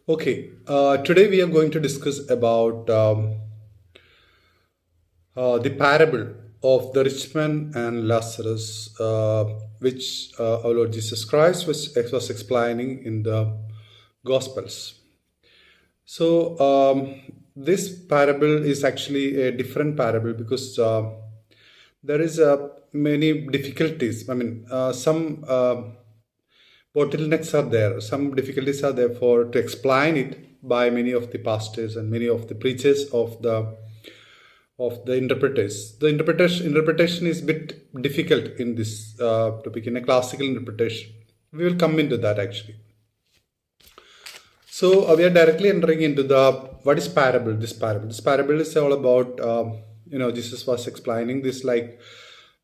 Okay, today we are going to discuss about the parable of the rich man and Lazarus, which our Lord Jesus Christ was explaining in the Gospels. So, this parable is actually a different parable because there is many difficulties. I mean, some bottlenecks are there, some difficulties are there for to explain it by many of the pastors and many of the preachers of the interpreters. The interpretation is a bit difficult in this topic, in a classical interpretation. We will come into that actually. So we are directly entering into the what is parable. This parable is all about Jesus was explaining this like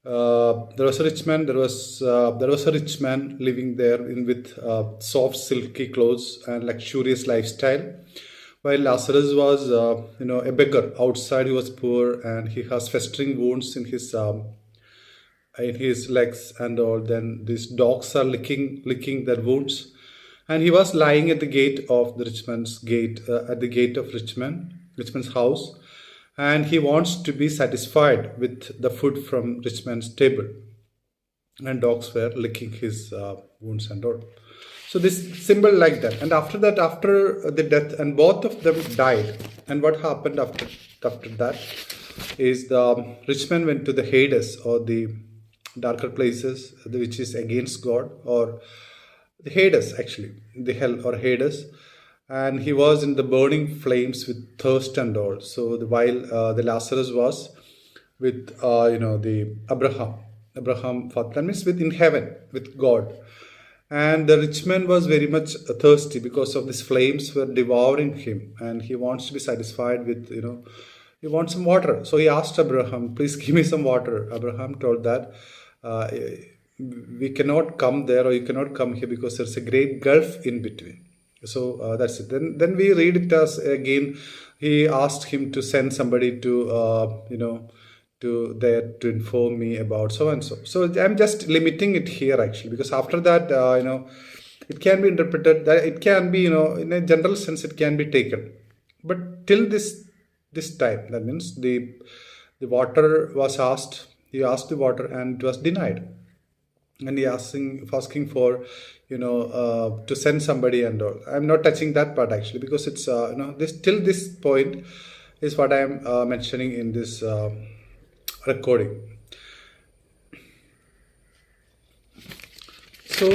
there was a rich man. There was a rich man living there in with soft silky clothes and luxurious lifestyle, while Lazarus was a beggar outside. He was poor and he has festering wounds in his legs and all. Then these dogs are licking their wounds, and he was lying at the gate of the Richmond's gate, at the gate of Richmond's house, and he wants to be satisfied with the food from Richmond's table, and dogs were licking his wounds and all. So this symbol like that, and after that, after the death, and both of them died. And what happened after that is the rich man went to the Hades, or the darker places, which is against God, or the Hades actually, the hell or Hades, and he was in the burning flames with thirst and all. So while the Lazarus was with the Abraham, that means with in heaven with God, and the rich man was very much thirsty because of these flames were devouring him, and he wants to be satisfied with he wants some water. So he asked Abraham, please give me some water. Abraham told that uh, we cannot come there, or you cannot come here, because there's a great gulf in between. So that's it. Then we read it as again. He asked him to send somebody to to there to inform me about so and so. So I'm just limiting it here actually, because after that it can be interpreted that it can be in a general sense it can be taken, but till this time, that means the water was asked. He asked the water and it was denied, and he asking for to send somebody and all. I'm not touching that part actually, because it's this till this point is what I am mentioning in this recording. So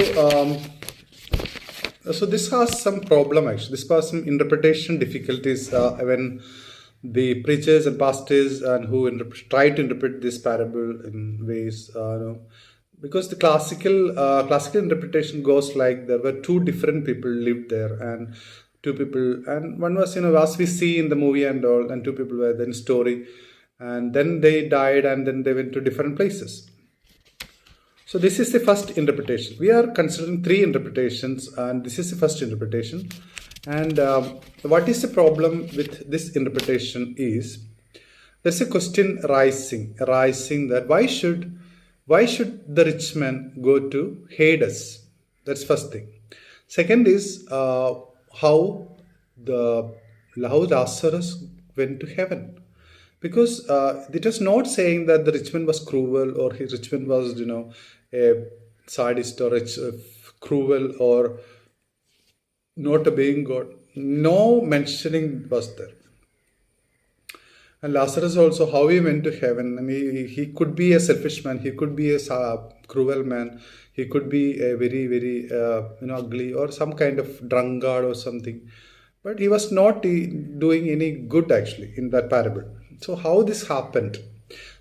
so this has some problem actually. This has some interpretation difficulties when the preachers and pastors and who try to interpret this parable in ways because the classical interpretation goes like there were two different people lived there, and two people, and one was as we see in the movie and all, and two people were then story, and then they died and then they went to different places. So this is the first interpretation. We are considering three interpretations, and this is the first interpretation. And what is the problem with this interpretation is there's a question rising that why should the rich man go to Hades? That's first thing. Second is how the how Lazarus went to heaven, because it is not saying that the rich man was cruel, or his rich man was a sadist, or cruel, or not obeying God. No mentioning was there. And Lazarus also, how he went to heaven. I mean, he could be a selfish man, he could be a cruel man, he could be a very, very ugly, or some kind of drunkard or something. But he was not doing any good actually in that parable. So how this happened?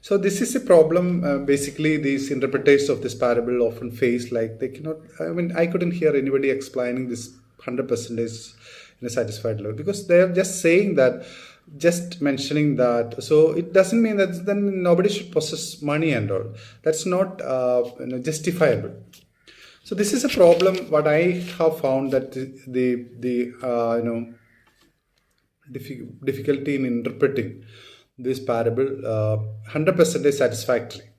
So this is a problem. Basically, these interpreters of this parable often face like they cannot. I mean, I couldn't hear anybody explaining this 100% in a satisfied level, because they are just saying that, just mentioning that. So it doesn't mean that then nobody should possess money and all. That's not justifiable. So this is a problem. What I have found that the difficulty in interpreting this parable 100% is satisfactory.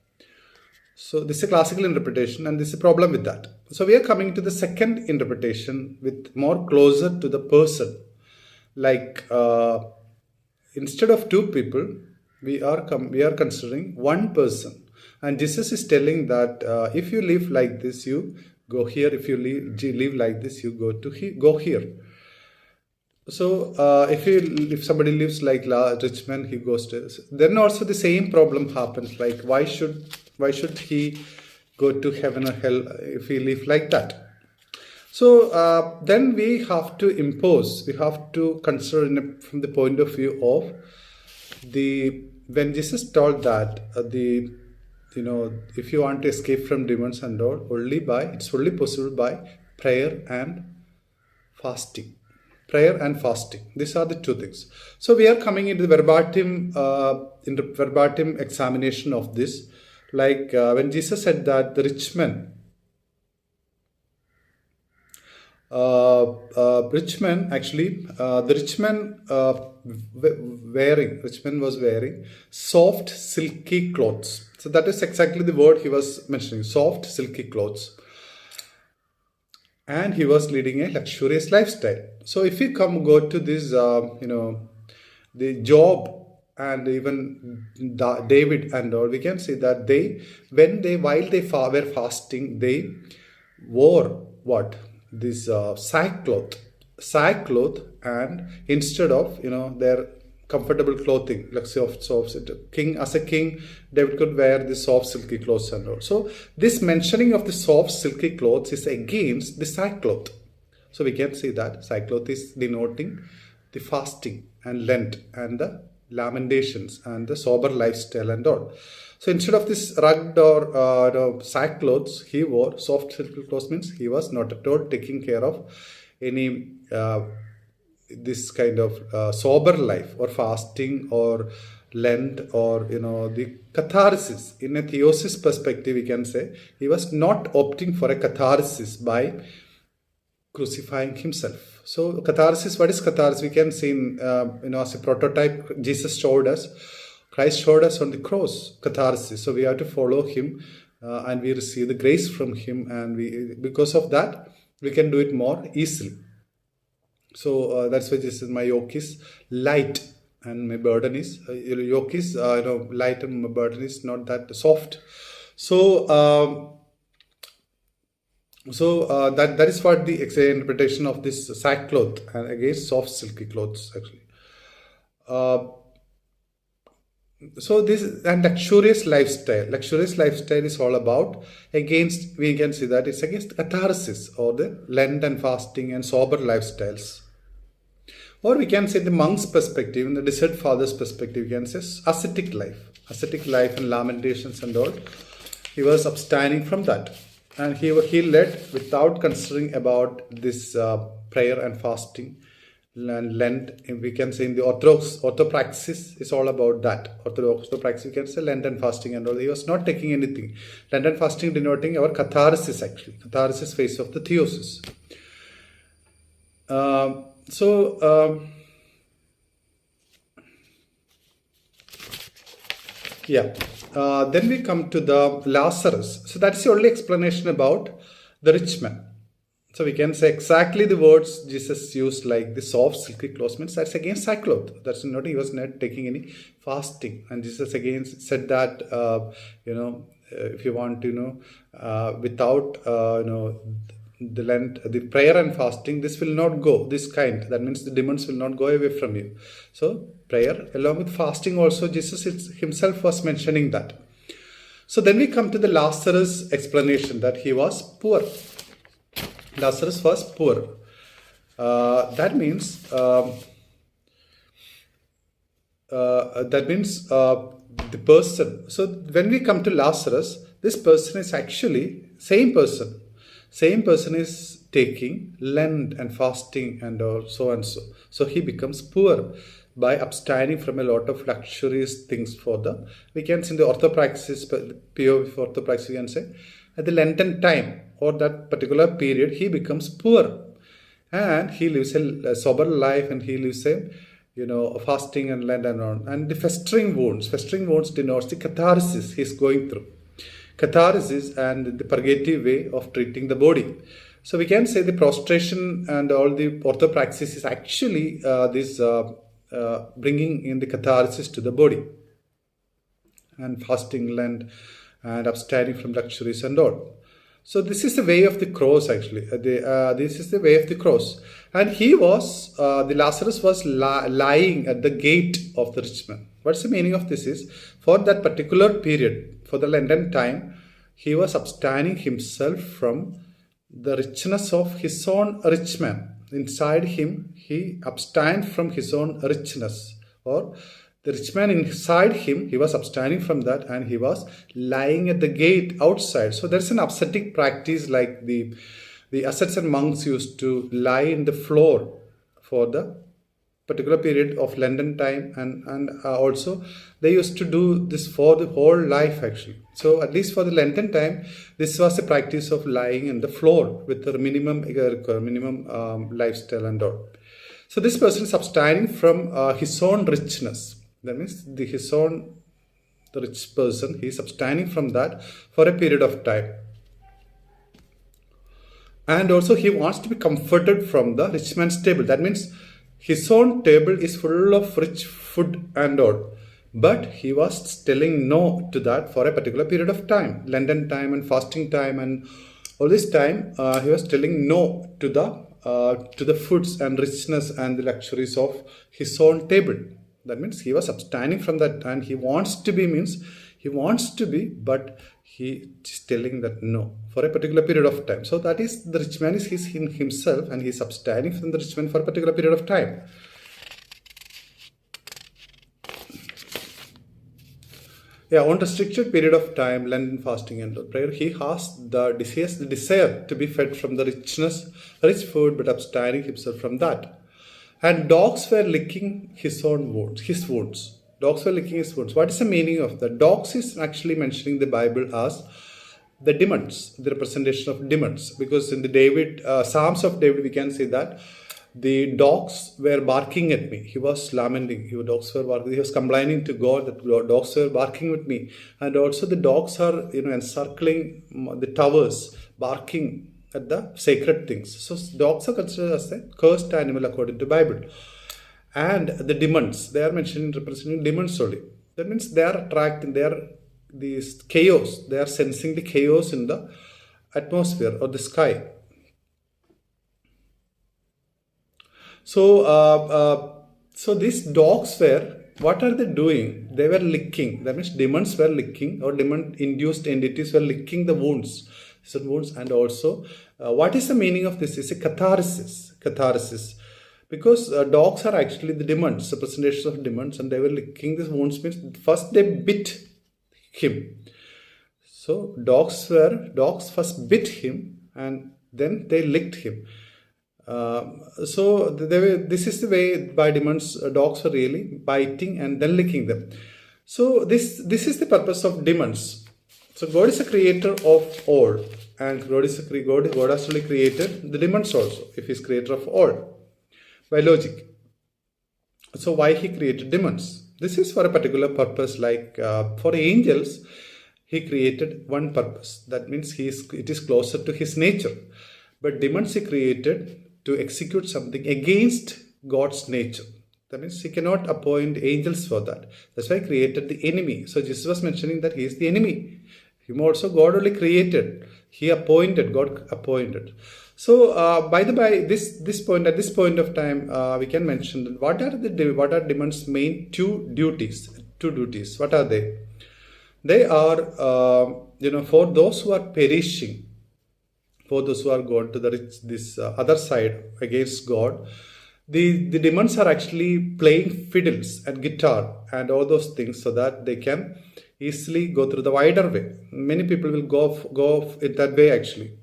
So this is a classical interpretation, and this is a problem with that. So we are coming to the second interpretation with more closer to the person. Like instead of two people, we are considering one person, and Jesus is telling that if you live like this, you go here. If you live like this, you go here. So if somebody lives like rich man, he goes to, then also the same problem happens. Like why should he go to heaven or hell if he live like that? So then we have to consider from the point of view of when Jesus told that if you want to escape from demons and all, it's only possible by prayer and fasting. Prayer and fasting. These are the two things. So we are coming into the verbatim examination of this. Like when Jesus said that the rich man was wearing soft silky clothes. So that is exactly the word he was mentioning, soft silky clothes. And he was leading a luxurious lifestyle. So if we go to this, the Job and even David and all, we can see that while they were fasting, they wore what? This sackcloth, and instead of their comfortable clothing, like soft. As a king, David could wear the soft silky clothes and all. So this mentioning of the soft silky clothes is against the sackcloth. So we can see that sackcloth is denoting the fasting and Lent and the lamentations and the sober lifestyle and all. So instead of this rugged or sackcloths, he wore soft silky clothes. Means he was not at all taking care of any this kind of sober life or fasting or Lent or the catharsis. In a theosis perspective, we can say he was not opting for a catharsis by crucifying himself. So catharsis, what is catharsis? We can see in as a prototype, Christ showed us on the cross catharsis. So we have to follow him and we receive the grace from him, and because of that we can do it more easily. So that's why this is, my yoke is light and my burden is light and my burden is not that soft. So that is what the interpretation of this sackcloth and against soft silky clothes actually. So this and luxurious lifestyle is all about against, we can see that it's against catharsis or the Lent and fasting and sober lifestyles. Or we can say the monk's perspective, in the desert father's perspective, we can say ascetic life and lamentations and all. He was abstaining from that, and he led without considering about this prayer and fasting and Lent. We can say in the orthopraxis is all about that. Orthopraxis, we can say Lent and fasting and all. He was not taking anything. Lent and fasting denoting our catharsis actually. Catharsis phase of the theosis. Then we come to the Lazarus. So that's the only explanation about the rich man. So we can say exactly the words Jesus used, like the soft silky clothes, means that's against sackcloth. That's not, he was not taking any fasting. And Jesus again said that, if you want to without, the Lent, the prayer and fasting, this will not go, this kind. That means the demons will not go away from you. So prayer along with fasting also, Jesus himself was mentioning that. So then we come to the Lazarus explanation that he was poor. Lazarus was poor. That means the person. So when we come to Lazarus, this person is actually same person. Same person is taking Lent and fasting and so and so. So he becomes poor by abstaining from a lot of luxurious things we can see in the orthopraxis, POV for orthopraxis, we can say at the Lenten time or that particular period, he becomes poor and he lives a sober life, and he lives a fasting and Lent and on. And the festering wounds denotes the catharsis he's going through. catharsis and the purgative way of treating the body. So we can say the prostration and all the orthopraxis is actually this bringing in the catharsis to the body, and fasting, Lent, and abstaining from luxuries and all. So this is the way of the cross actually. This is the way of the cross. And he was, the Lazarus was lying at the gate of the rich man. What's the meaning of this is, for that particular period, for the Lenten time, he was abstaining himself from the richness of his own rich man. Inside him, he abstained from his own richness, or the rich man inside him, he was abstaining from that, and he was lying at the gate outside. So there's an ascetic practice, like the ascets and monks used to lie in the floor for the particular period of Lenten time, and also they used to do this for the whole life actually. So at least for the Lenten time, this was the practice of lying in the floor with the minimum lifestyle and all. So this person is abstaining from his own richness. That means the rich person, he is abstaining from that for a period of time. And also he wants to be comforted from the rich man's table. That means his own table is full of rich food and all. But he was telling no to that for a particular period of time. Lenten time and fasting time and all this time, he was telling no to the foods and richness and the luxuries of his own table. That means he was abstaining from that, and he wants to be, but he is telling that no for a particular period of time. So that is, the rich man is in himself, and he is abstaining from the rich man for a particular period of time. Yeah, on restricted period of time, Lenten fasting and prayer, he has the desire to be fed from the rich food, but abstaining himself from that. And dogs were licking his wounds. Dogs were licking his wounds. What is the meaning of that? Dogs is actually mentioning the Bible as the demons, the representation of demons. Because in the Psalms of David, we can say that the dogs were barking at me. He was lamenting. He was complaining to God that dogs were barking at me. And also the dogs are, encircling the towers, barking at the sacred things. So dogs are considered as a cursed animal according to Bible. And the demons, they are representing demons only. That means they are attracting, these chaos. They are sensing the chaos in the atmosphere or the sky. So these dogs were, what are they doing? They were licking. That means demons were licking, or demon-induced entities were licking the wounds. And also, what is the meaning of this? It's a catharsis. Because dogs are actually the demons, representations of demons, and they were licking these wounds. Means first they bit him. So dogs first bit him, and then they licked him. This is the way by demons, dogs were really biting and then licking them. So this is the purpose of demons. So God is the creator of all, and God has really created the demons also, if He is creator of all, by logic. So why He created demons? This is for a particular purpose, like for angels, He created one purpose. That means it is closer to His nature. But demons He created to execute something against God's nature. That means He cannot appoint angels for that. That's why He created the enemy. So Jesus was mentioning that He is the enemy. Him also God only created. God appointed. So by this point, at this point of time, we can mention that what are demons' main two duties? What are they? They are for those who are perishing, for those who are gone to this other side against God. The demons are actually playing fiddles and guitar and all those things so that they can easily go through the wider way. Many people will go in that way actually.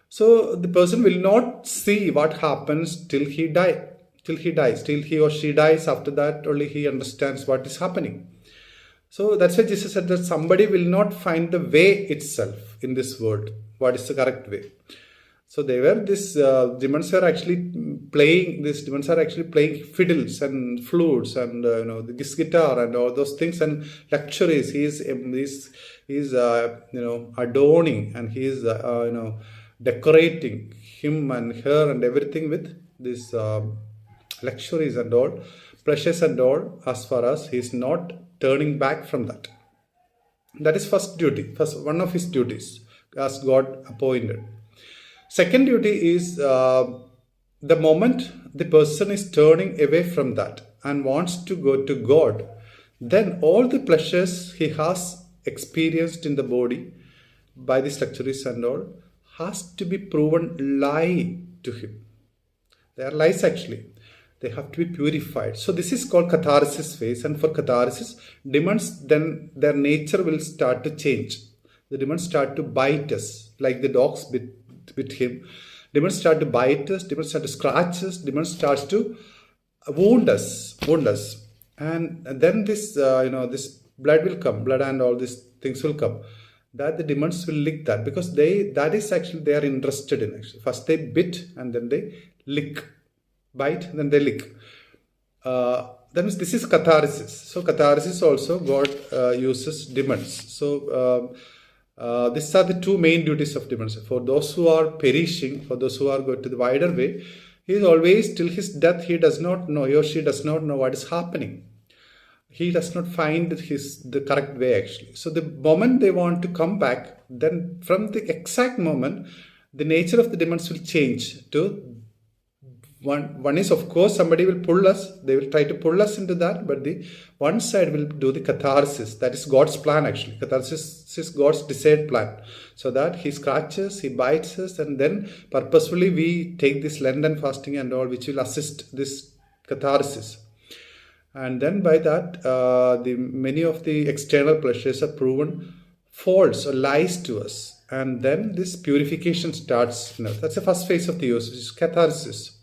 So the person will not see what happens till he or she dies. After that only he understands what is happening. So that's why Jesus said that somebody will not find the way itself in this world. What is the correct way? So they were this demons were actually playing. These demons are actually playing fiddles and flutes and this guitar and all those things and luxuries. He's adorning, and he's decorating him and her and everything with these luxuries and all, pleasures and all. As far as he's not turning back from that. That is first duty. First, one of his duties as God appointed. Second duty is the moment the person is turning away from that and wants to go to God, then all the pleasures he has experienced in the body by these luxuries and all has to be proven lie to him. They are lies actually. They have to be purified. So this is called catharsis phase. And for catharsis, demons, then their nature will start to change. The demons start to bite us like the dogs bit him. Demons start to bite us. Demons start to scratch us. Demons start to wound us. And then this, this blood will come. Blood and all these things will come. That the demons will lick that, because that is actually they are interested in. Actually, first they bit and then they lick. Bite, then they lick. Then this is catharsis. So catharsis also God uses demons. So these are the two main duties of demons. For those who are perishing, for those who are going to the wider way, he is always till his death. He does not know, he or she does not know what is happening. He does not find the correct way actually. So the moment they want to come back, then from the exact moment, the nature of the demons will change to one is, of course, somebody will pull us. They will try to pull us into that, but the one side will do the catharsis. That is God's plan actually. Catharsis is God's desired plan. So that he scratches, he bites us, and then purposefully we take this Lenten fasting and all, which will assist this catharsis. And then by that, many of the external pleasures are proven false or lies to us. And then this purification starts. That's the first phase of the use, which is catharsis.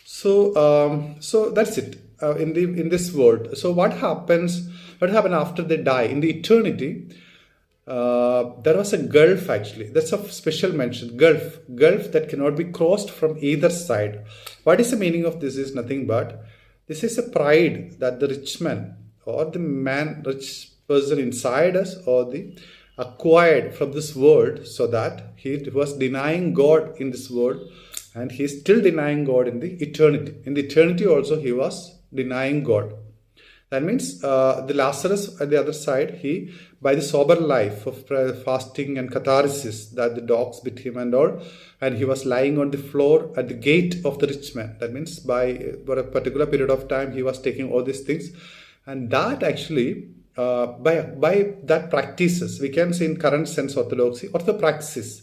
So that's it in this world. So what happens? What happened after they die in the eternity? There was a gulf actually. That's a special mention. Gulf that cannot be crossed from either side. What is the meaning of this? Is nothing but this is a pride that the rich man or the rich person inside us or the acquired from this world, so that he was denying God in this world. And he is still denying God in the eternity. In the eternity also he was denying God. That means the Lazarus at the other side, he, by the sober life of fasting and catharsis, that the dogs bit him and all, and he was lying on the floor at the gate of the rich man. That means for a particular period of time, he was taking all these things. And that actually, by that practices, we can say in current sense orthodoxy, orthopraxis,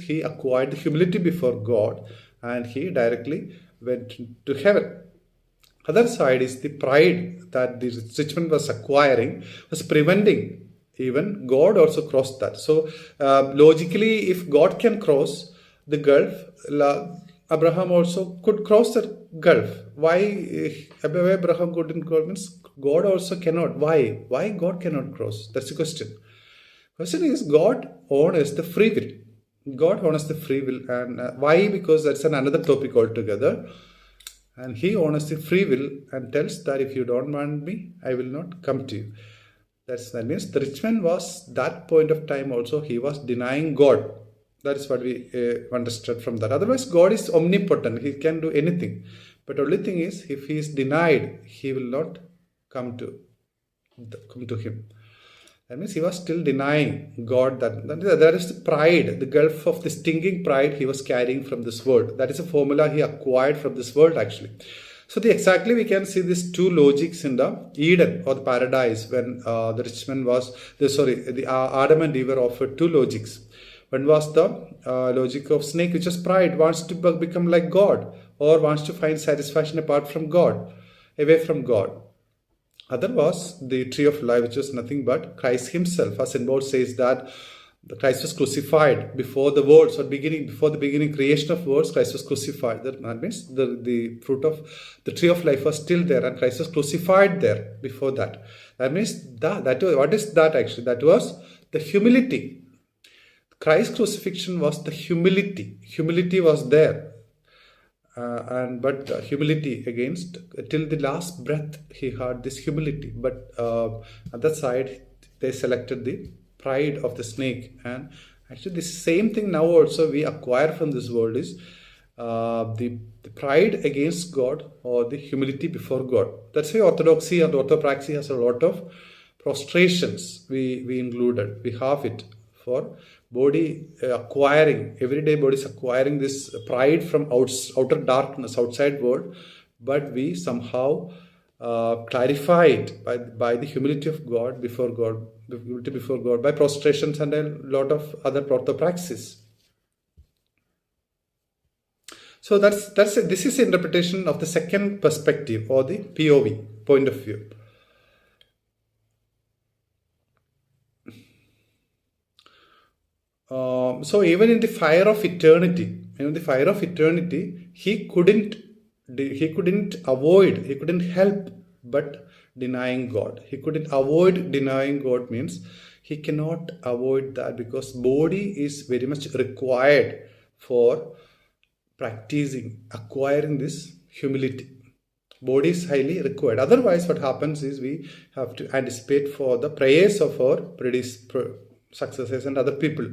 he acquired the humility before God and he directly went to heaven. Other side is the pride that the rich man was acquiring, was preventing even God also crossed that. So logically, if God can cross the gulf, Abraham also could cross the gulf. Why Abraham couldn't cross? Means God also cannot. Why? Why God cannot cross? That's the question. Question is, God honors the free will. God honors the free will. And why? Because that's another topic altogether. And he honors the free will and tells that if you don't want me, I will not come to you. That means the rich man was, that point of time also, he was denying God. That is what we understood from that. Otherwise, God is omnipotent. He can do anything. But the only thing is, if he is denied, he will not come to him. That means he was still denying God. That is the pride, the gulf of the stinking pride he was carrying from this world. That is a formula he acquired from this world actually. So exactly we can see these two logics in the Eden or the paradise when the rich man was, Adam and Eve were offered two logics. One was the logic of snake, which is pride, wants to become like God or wants to find satisfaction apart from God, away from God. Other was the tree of life, which was nothing but Christ himself. As St. Paul says that Christ was crucified before the world. So before the beginning creation of worlds, Christ was crucified. That means the fruit of the tree of life was still there and Christ was crucified there before that. That means what is that actually? That was the humility. Christ's crucifixion was the humility. Humility was there. But humility against, till the last breath he had this humility, but at that side they selected the pride of the snake. And actually the same thing now also we acquire from this world is the pride against God or the humility before God. That's why orthodoxy and orthopraxy has a lot of prostrations we included. We have it for body acquiring, everyday body is acquiring this pride from outer darkness, outside world, but we somehow clarify it by the humility of God before God, humility before God, by prostrations and a lot of other orthopraxis. So this is interpretation of the second perspective or the POV, point of view. So even in the fire of eternity, he couldn't help but denying God. He couldn't avoid denying God means he cannot avoid that, because body is very much required for practicing, acquiring this humility. Body is highly required. Otherwise, what happens is we have to anticipate for the prayers of our successors and other people.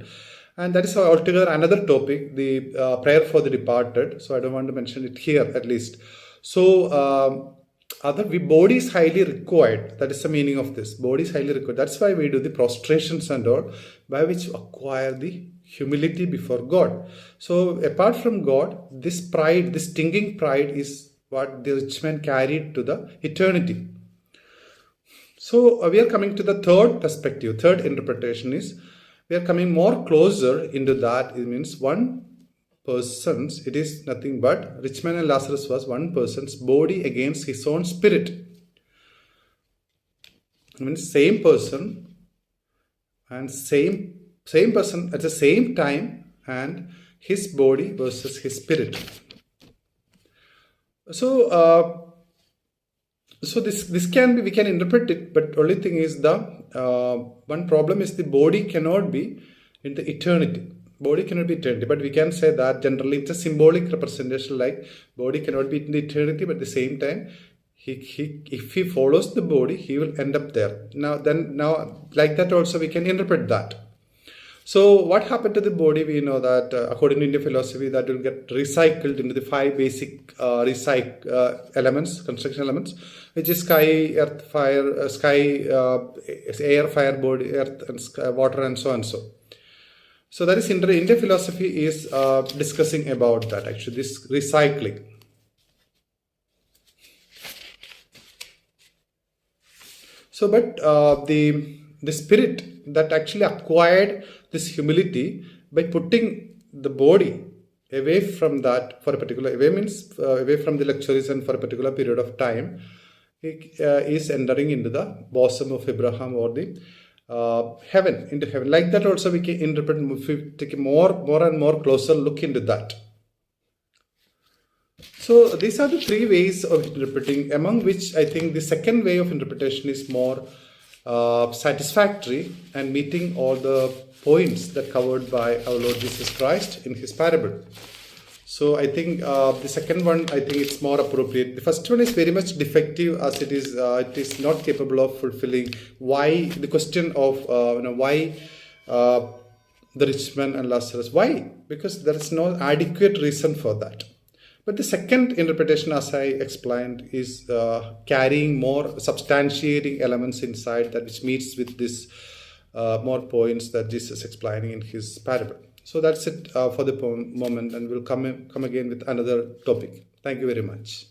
And that is altogether another topic, the prayer for the departed. So I don't want to mention it here at least. So body is highly required. That is the meaning of this. Body is highly required. That's why we do the prostrations and all, by which acquire the humility before God. So apart from God, this pride, this stinging pride is what the rich man carried to the eternity. So we are coming to the third perspective, third interpretation is, we are coming more closer into that. It means one person's, it is nothing but, rich man and Lazarus was one person's body against his own spirit. It means same person and same person at the same time, and his body versus his spirit. So this can be, we can interpret it, but only thing is the one problem is the body cannot be in the eternity. Body cannot be eternity, but we can say that generally it's a symbolic representation, like body cannot be in the eternity, but at the same time, if he follows the body, he will end up there. Now like that also we can interpret that. So what happened to the body? We know that according to Indian philosophy, that will get recycled into the 5 basic elements, construction elements, which is sky, earth, fire, air, fire, body, earth, and water, and so on. So that is Indian philosophy is discussing about that, actually, this recycling. So, but the spirit that actually acquired this humility by putting the body away from that for a particular, away means away from the luxuries and for a particular period of time, is entering into the bosom of Abraham or the heaven, into heaven. Like that also we can interpret, if we take a more and more closer look into that. So these are the 3 ways of interpreting, among which I think the second way of interpretation is more satisfactory and meeting all the points that covered by our Lord Jesus Christ in his parable. So I think the second one, I think it's more appropriate. The first one is very much defective, as it is not capable of fulfilling why, the question of why the rich man and Lazarus. Why? Because there is no adequate reason for that. But the second interpretation, as I explained, is carrying more substantiating elements inside that, which meets with this more points that Jesus is explaining in his parable. So that's it for the moment, and we'll come again with another topic. Thank you very much.